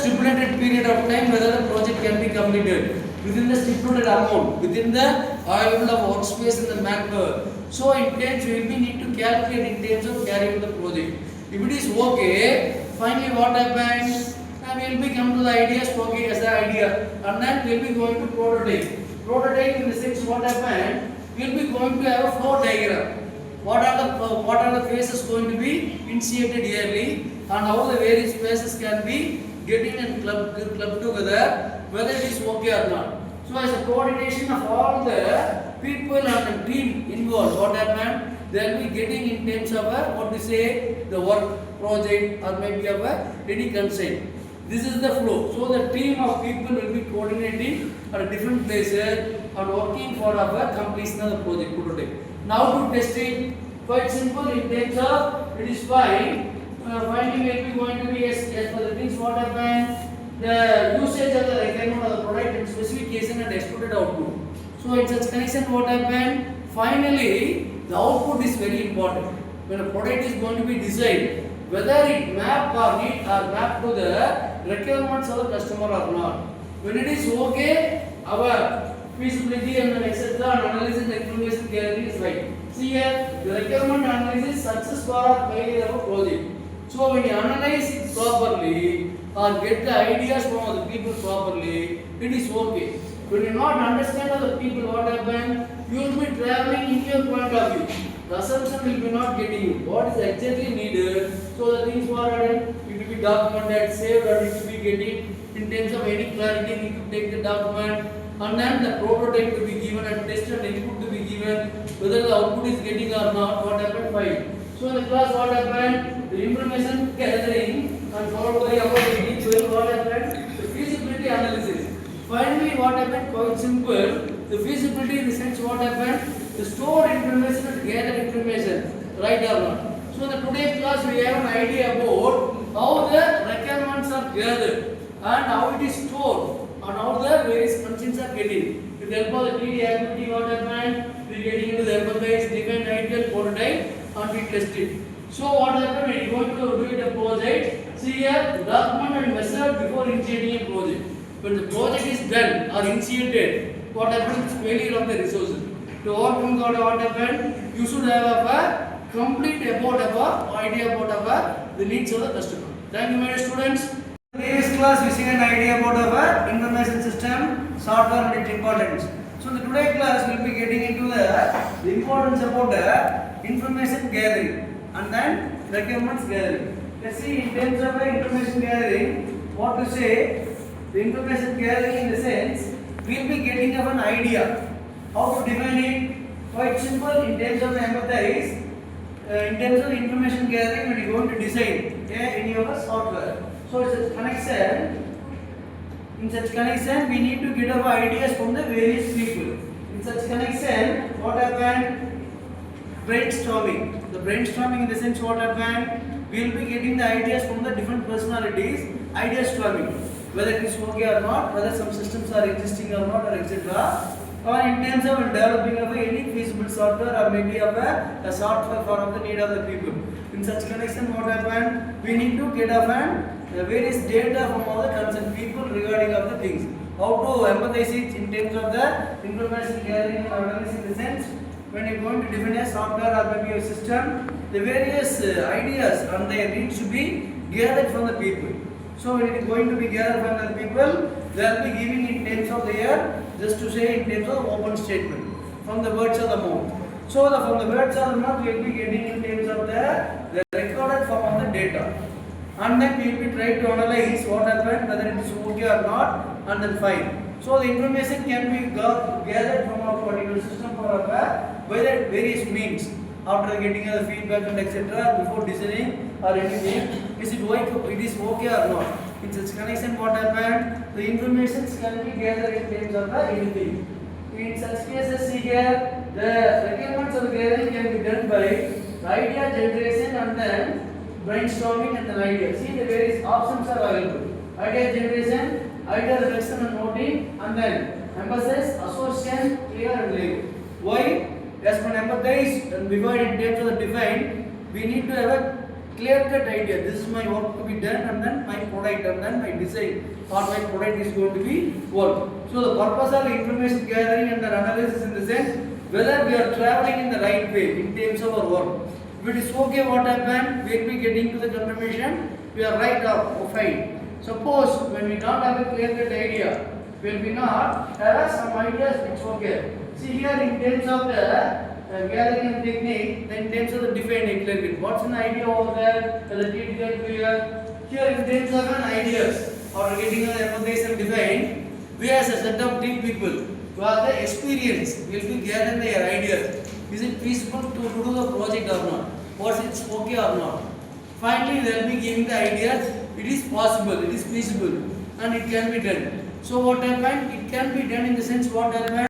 stipulated period of time whether the project can be completed within the stipulated amount, within the available of workspace and the manpower. So in terms we will need to calculate in terms of carrying the project. If it is okay, finally what happens? We will be come to the ideas, okay as the idea, and then we will be going to prototype. Prototype in the sense what happened? We will be going to have a flow diagram. What are the phases going to be initiated yearly, and how the various phases can be getting and club together, whether it is okay or not. So as a coordination of all the people and the team involved, what happened? They will be getting in terms of what we say the work project or maybe of any constraint. This is the flow. So the team of people will be coordinating at different places and working for our completion of the project prototype. Now to test it, quite simple in terms of it is fine. Finally we will be going to be as per the things what happened, the usage of the requirement of the product and specification and exported output. So in such connection what happened, finally the output is very important. When a product is going to be designed, whether it map or need or map to the requirements of the customer or not. When it is okay, our feasibility and etc. and analysis and information gathering is right. See here, the requirement analysis success or failure of a project. So when you analyze it properly or get the ideas from other people properly, it is okay. When you not understand other people what happened, you will be traveling in your point of view. The assumption will be not getting you. What is exactly needed? So the things what are it will be documented, saved, or it will be getting in terms of any clarity. You need to take the document and then the prototype to be given and test and input to be given. Whether the output is getting or not, what happened? Fine. So in the class, what happened? The information gathering and followed by about 12. What happened? The feasibility analysis. Finally, what happened? Quite simple. The feasibility in the sense what happened? The stored information and gathered information, right or not? So in the today's class we have an idea about how the requirements are gathered and how it is stored and how the various functions are getting. With the help of the TD activity, what happened? We getting into the empathize, define ideal prototype and we test it. So what happened? We are going to do it a project. See here, document and method before initiating a project. When the project is done or initiated, what happens? Failure of the resources. To overcome what happened, you should have a complete idea about the needs of the customer. Thank you, my students. In the previous class, we see an idea about information system, software and its importance. So in the today class, we will be getting into the importance about the information gathering and then requirements gathering. Let's see in terms of information gathering, what to say. The information gathering in the sense, we will be getting of an idea. How to define it? Quite simple in terms of empathize. In terms of information gathering, when you are going to design in your software. So it's a connection. In such connection, we need to get our ideas from the various people. In such connection, what happened? Brainstorming. The brainstorming in the sense what happened? We will be getting the ideas from the different personalities. Idea storming. Whether it is okay or not, whether some systems are existing or not, or etc. Or in terms of developing of any feasible software or maybe of a software for the need of the people. In such connection, what happened? We need to get various data from all the concerned people regarding of the things. How to empathize it in terms of the information gathering and organizing the sense. When you are going to define a software or maybe a system, the various ideas and their needs should be gathered from the people. So when it is going to be gathered from the people, they will be giving in terms of their, just to say in terms of open statement, from the words of the mouth. So from the words of the mouth, we will be getting in terms of the recorded form of the data. And then we will be trying to analyze what happened, whether it is okay or not, and then fine. So the information can be gathered from our particular system by the various means. After getting the feedback and etc. before designing or anything, is it okay or not? In such connection, what happened? The information can be gathered in terms of anything. In such cases, see here, the requirements of gathering can be done by idea generation and then brainstorming and then idea. See, the various options are available. Idea generation, idea reflection and noting, and then emphasis, association, clear and label. Why? As per empathize and divide in terms of the define, we need to have clear cut idea. This is my work to be done, and then my product, and then my design or my product is going to be work. So the purpose of information gathering and the analysis in the sense whether we are traveling in the right way in terms of our work. If it is okay, what happened? We will be getting to the confirmation. We are right or fine. Suppose when we don't have a clear cut idea, will we not have some ideas which okay. See here in terms of the gathering technique, then in terms of the defined clear cut. What's an idea over there? The detail clear. Here in terms of an ideas or getting an application defined, we as a set of team people who have the experience will be gathering their ideas. Is it feasible to do the project or not? Was it okay or not? Finally, they will be giving the ideas. It is possible, it is feasible, and it can be done. So what happened? It can be done in the sense what happened?